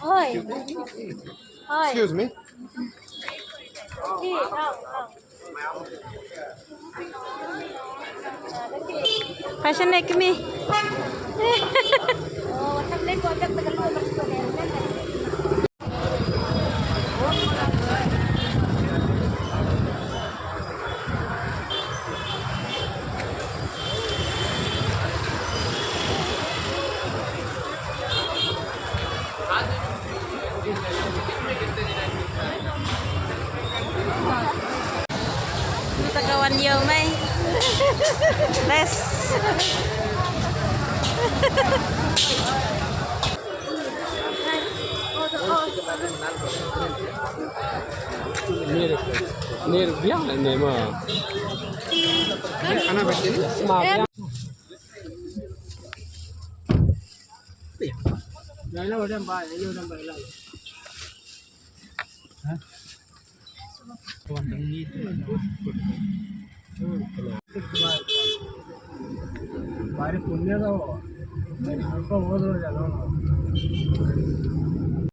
Oi. Oi. Excuse me. Đi, không, không. Fashion neck me. Oh, sampai kau ajak terkeluar bersuara. Kita kawan yo mai. Les. Nerviang ni mah. Anak baca ni. Semangat. Jangan udah mbak, ini udah mbak lah. Hah? Ini tu. बाहर पुण्य का हो, हमको बहुत हो जाता है।